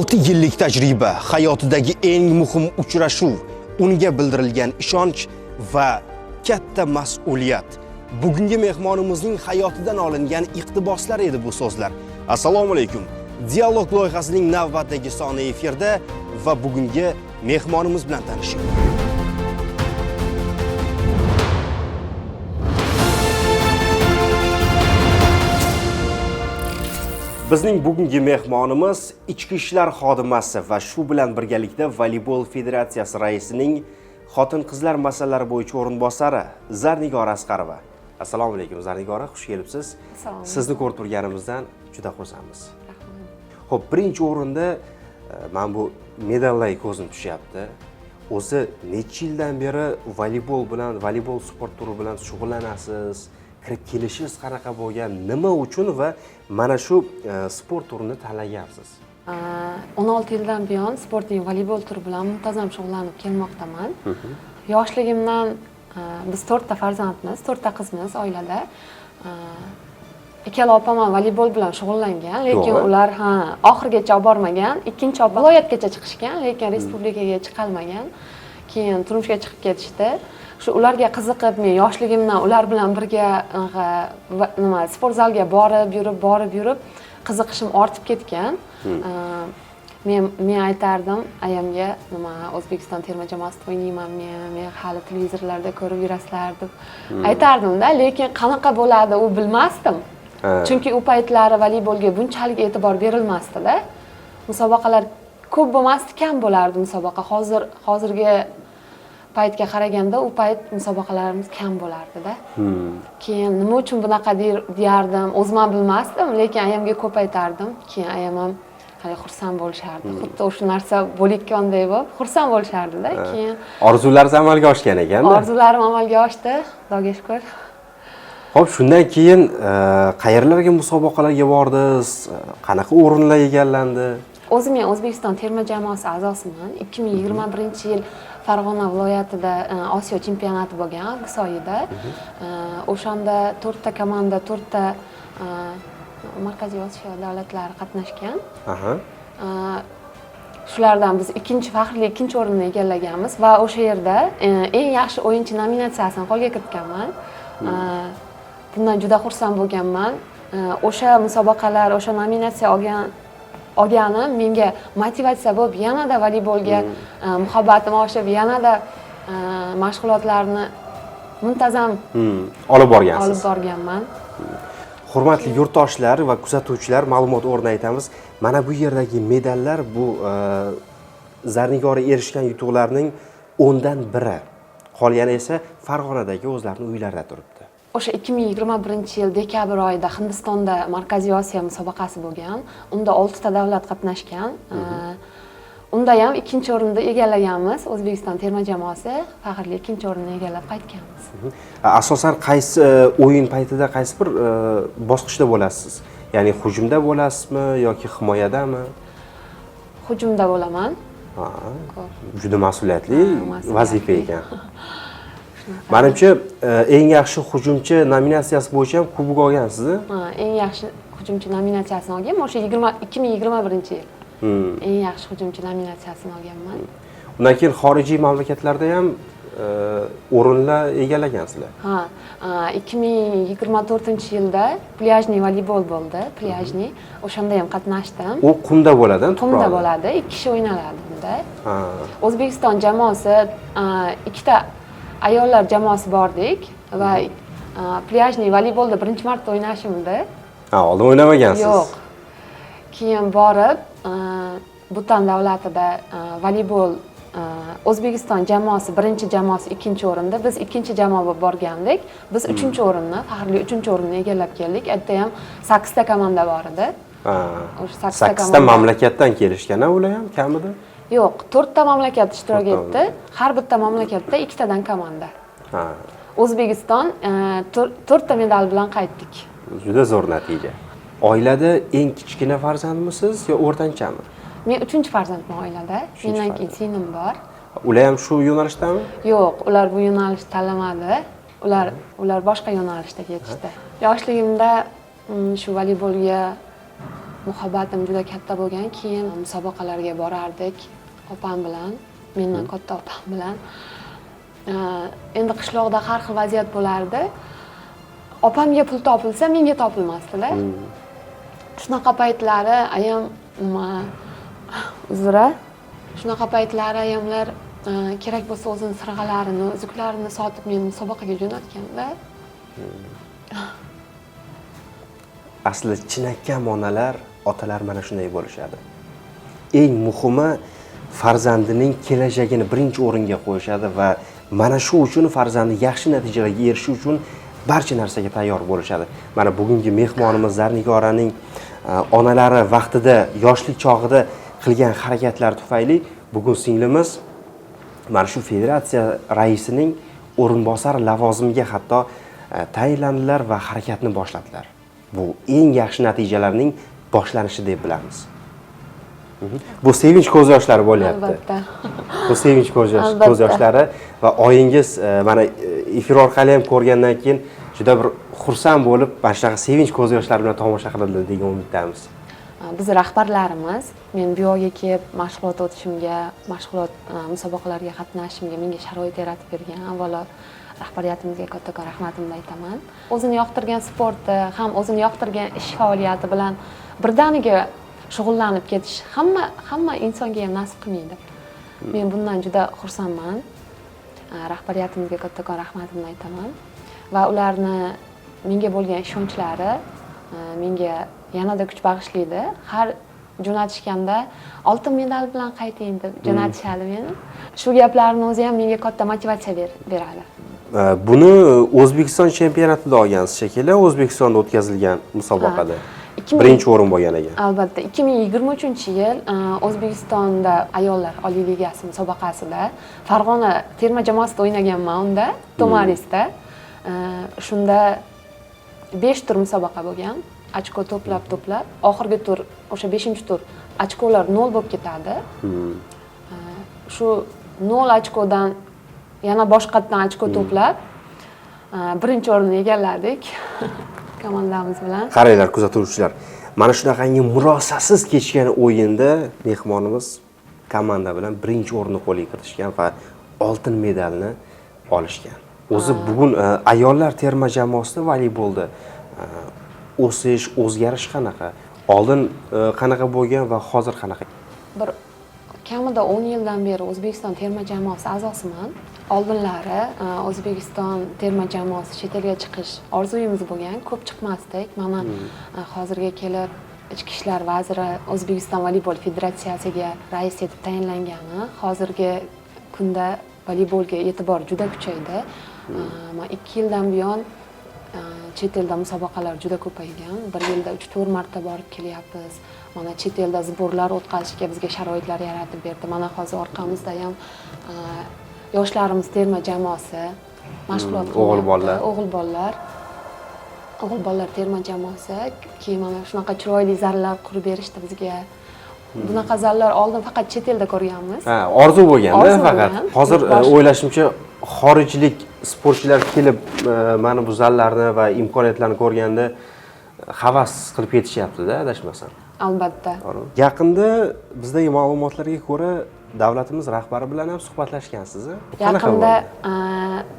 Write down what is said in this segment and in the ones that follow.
16 yillik tajriba, hayotidagi eng muhim uchrashuv, unga bildirilgan ishonch va katta mas'uliyat. Bugungi mehmonimizning hayotidan olingan iqtiboslar edi bu so'zlar. Assalomu alaykum. Dialog loyihasining navbatdagi soni efirda va bugungi mehmonimiz bilan tanishing. Bizning bugungi mehmonimiz ichki ishlar xodimasi va shu bilan birgalikda Voleybol federatsiyasi raisining xotin-qizlar masalalari bo'yicha o'rinbosari Zarnigora Asqarova. Assalomu alaykum Zarnigora, xush kelibsiz. Sizni ko'rib turganimizdan juda xursandmiz. Xo'p, birinchi o'rinda men bu medallarga ko'zim tushyapti. O'zi necha yildan beri voleybol sport turi bilan shug'ullanasiz? Kirib kelishingiz qanaqa bo'lgan, nima uchun va mana shu sport turini tanlagansiz? 16 yildan buyon sportning voleybol turi bilan muntazam shug'ullanib kelmoqdaman. Yoshligimdan biz 4 ta farzandmiz, 4 ta qizmiz oilada. Ikkala opam ham voleybol bilan shug'ullangan, lekin ular oxirigacha olib bormagan. Ikkinchi opam viloyatgacha chiqishgan, lekin respublikaga chiqa olmagan. Keyin turmushga chiqib ketishdi. Shu ularga qiziqib, men yoshligimdan ular bilan birga sport zalga borib yurib qiziqishim ortib ketgan. Men aytardim ayamga, O'zbekiston terma jamoasida o'ynayman, men hali televizorlarda ko'rib yurasizlar deb aytardim-da, lekin qanaqa bo'ladi u bilmasdim. Chunki u paytlari voleybolga bunchalik e'tibor berilmasdi-da. Musobaqalar ko'p bo'lmasdi, kam bo'lardi musobaqa. Hozirgi paytga qaraganda u payt musobaqalarimiz kam bo'lardi-da. Keyin nima uchun bunaqa deyardim, o'zim ham bilmasdim, lekin ayamga ko'p aytardim. Keyin ayam ham xursand bo'lishardi. Xuddi o'sha narsa bo'layotgandek bo'lib, xursand bo'lishardi-da. Keyin orzularingiz amalga oshgan ekan-da. Orzularim amalga oshdi, Xudoga shukr. Xo'p, shundan keyin qayerlarga musobaqalarga bordingiz? Qanaqa o'rinlar egallandi? O'zim men O'zbekiston terma jamoasi a'zosiman. 2021-yil Farg'ona viloyatida Osiyo chempionati bo'lgan, Avgust O'shanda 4 ta komanda, 4 ta Markaziy Osiyo davlatlari qatnashgan. Shulardan biz faxrli ikkinchi o'rinni egallaganmiz va o'sha yerda eng yaxshi o'yinchi nominatsiyasini qo'lga kiritganman. Bundan juda xursand bo'lganman. O'sha musobaqalar, o'sha nominatsiya olganim menga motivatsiya bo'lib, yanada voleybolga muhabbatim oshib, yanada mashg'ulotlarni muntazam olib borganman. Hurmatli yurtdoshlar va kuzatuvchilar, ma'lumot o'rnida aytamiz. Mana bu yerdagi medallar bu Zarnigora erishgan yutuqlarning 10dan biri. Qolgani esa Farg'onadagi o'zlarining uylarida turibdi. O'sha 2021-yil dekabr oyida Hindistonda Markaziy Osiyo musobaqasi bo'lgan. Unda 6 ta davlat qatnashgan. Unda ham ikkinchi o'rinni egallaganmiz. O'zbekiston terma jamoasi faxrli ikkinchi o'rinni egallab qaytganmiz. Asosan qaysi o'yin paytida qaysi bir bosqichda bo'lasiz? Ya'ni hujumda bo'lasizmi yoki himoyadami? Hujumda bo'laman. Juda mas'uliyatli vazifa ekan. Menimcha eng yaxshi hujumchi nominatsiyasi bo'yicha ham kubok olgansiz. Eng yaxshi hujumchi nominatsiyasini olganman o'sha 2021-yil. Eng yaxshi hujumchi nominatsiyasini olganman. Undan keyin xorijiy mamlakatlarda ham o'rinlar egallagansizlar. 2024-yilda plyajniy voleybol bo'ldi, plyajniy. O'shanda ham qatnashdim. U qumda bo'ladi-mi? Qumda bo'ladi, 2 kishi o'ynaladi bunda. O'zbekiston jamoasi 2 ta ayollar jamoasi bordik va plyajniy voleybolda birinchi marta o'ynashimda. Oldin o'ynamagansiz? Yo'q. Keyin borib, Butan davlatida voleybol O'zbekiston jamoasi birinchi jamoasi ikkinchi o'rinda, biz ikkinchi jamoa bo'lib borgandik. Biz 3-o'rinni, faxrli 3-o'rinni egallab keldik. Aytda ham 8 ta komanda bor edi. O'sha 8 ta mamlakatdan kelishgan-a ular ham kamida? Yo'q, 4 ta mamlakat ishtirok etdi. Har bitta mamlakatda 2 tadan komanda. O'zbekiston 4 ta medal bilan qaytdik. Juda zo'r natija. Oilada eng kichkina farzandmisiz yo o'rtanchami? Men 3-farzandman oilada. Mendan keyin singlim bor. Ular ham shu yo'nalishdami? Yo'q, ular bu yo'nalishni tanlamadi. Ular boshqa yo'nalishda ketishdi. Yoshligimda shu voleybolga muhabbatim juda katta bo'lgan. Keyin musobaqalarga borardik opam bilan, mendan katta opam bilan. Endi qishloqda har xil vaziyat bo'lardi. Opamga pul topilsa, menga topilmasdi-da. Shunaqa paytlari ayam uzra. Shunaqa paytlari ayamlar kerak bo'lsa o'zini sirg'alarini, uzuklarini sotib meni musobaqaga jo'natganda. Asli chinakam onalar, otalar mana shunday bo'lishadi. Eng muhimi farzandining kelajagini birinchi o'ringa qo'yishadi va mana shu uchun farzandi yaxshi natijalarga erishish uchun barcha narsaga tayyor bo'lishadi. Mana bugungi mehmonimiz Zarnigoraning onalari vaqtida, yoshlik chog'ida qilgan harakatlari tufayli bugun singlimiz mana shu federatsiya raisining o'rinbosari lavozimiga hatto tayinlandilar va harakatni boshladilar. Bu eng yaxshi natijalarning boshlanishi deb bilamiz. Bu sevinch ko'z yoshlari bo'lyapti. Albatta. Bu sevinch ko'z yoshlari va oyingiz mana efir orqali ham ko'rgandan keyin juda bir xursand bo'lib, mana shunaqa sevinch ko'z yoshlari bilan tomosha qiladi degan umiddamiz. Biz rahbarlarimiz men bu yerga kelib mashg'ulot o'tishimga, mashg'ulot musobaqalarga qatnashishimga menga sharoit yaratib bergan avvalo rahbariyatimizga kattakon rahmatimni aytaman. O'zini yoqtirgan sporti ham o'zini yoqtirgan ish faoliyati bilan birdaniga shug'ullanib ketish hamma insonga ham nasib qilmaydi. Men bundan juda xursandman. Rahbariyatimizga kattakon rahmatimni aytaman va ularni menga bo'lgan ishonchlari menga yanada kuch bag'ishlaydi. Har jo'natishganda oltin medal bilan qayting deb jo'natishadi meni. Shu gaplarning o'zi ham menga katta motivatsiya beradi. Buni O'zbekiston chempionatida olgansiz shekilli, O'zbekistonda o'tkazilgan musobaqada. Birinchi o'rin bo'lgan ekan. Albatta, 2023-yil O'zbekistonda ayollar Oliy ligasi musobaqasida Farg'ona terma jamoasida o'ynaganman unda, Tomarisda. Shunda 5 tur musobaqa bo'lgan. Ochko to'plab, oxirgi tur, o'sha 5-tur ochkolar 0 bo'lib ketadi. Shu 0 ochkodan yana boshqatdan ochko to'plab birinchi o'rinni egalladik komandamiz bilan. Qaranglar kuzatuvchilar, mana shunaqangi murosasiz kechgan o'yinda mehmonimiz komanda bilan birinchi o'rinni qo'lga kiritishgan va oltin medalni olishgan. O'zi bugun ayollar terma jamoasida voleybolda o'sish, o'zgarish qanaqa? Oldin qanaqa bo'lgan va hozir qanaqa? Bir kamida 10 yildan beri O'zbekiston terma jamoasi a'zosiman. Oldinlari O'zbekiston terma jamoasi chet elga chiqish orzuyimiz bo'lgan, ko'p chiqmasdik. Mana hozirga kelib Ichki ishlar vaziri O'zbekiston voleybol federatsiyasiga rais etib tayinlangani, hozirgi kunda voleybolga e'tibor juda kuchaydi. 2 yildan buyon chet elda musobaqalar juda ko'paygan. Bir yilda 3-4 marta borib kelyapmiz. Mana chet elda zborlar o'tkazishga bizga sharoitlar yaratib berdi. Mana hozir orqamizda ham yoshlarimiz terma jamoasi mashg'ulot qilyapti. O'g'il bolalar terma jamoasi keyin mana shunaqa chiroyli zallar qurib berishdi bizga. Bunaqa zallar oldin faqat chet elda ko'rganmiz. Orzu bo'lganda faqat. Hozir o'ylashimcha xorijlik sportchilar kelib mana bu zallarni va imkoniyatlarni ko'rganda havas qilib ketishyapti-da, adashmasam. Albatta. Yaqinda bizdagi ma'lumotlarga ko'ra davlatimiz rahbari bilan ham suhbatlashgansiz. Yaqinda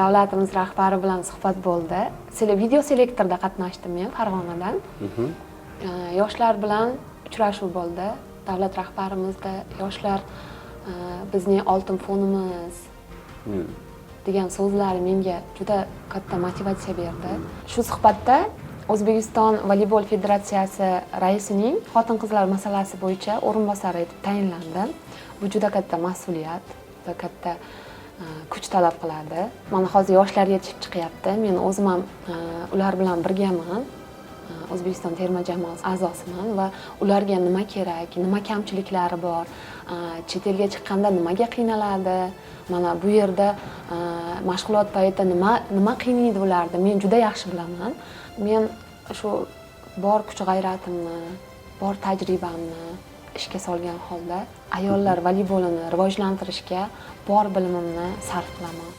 davlatimiz rahbari bilan suhbat bo'ldi. Video selektorda qatnashdim men Farg'onadan. Yoshlar bilan uchrashuv bo'ldi. Davlat rahbarimizda yoshlar bizning oltin fonimiz degan so'zlari menga juda katta motivatsiya berdi. Shu suhbatda O'zbekiston voleybol federatsiyasi raisining xotin-qizlar masalasi bo'yicha o'rinbosari etib tayinlandim. Bu juda katta mas'uliyat va katta kuch talab qiladi. Mana hozir yoshlar yetishib chiqyapti. Men o'zim ham ular bilan birgaman. O'zbekiston terma jamoasi a'zosiman va ularga nima kerak, nima kamchiliklari bor, chet elga chiqqanda nimaga qiynaladi, mana bu yerda mashg'ulot paytida nima qiynaydi ularni men juda yaxshi bilaman. Men shu bor kuch g'ayratimni, bor tajribamni ishga solgan holda ayollar voleybolini rivojlantirishga bor bilimimni sarf qilaman.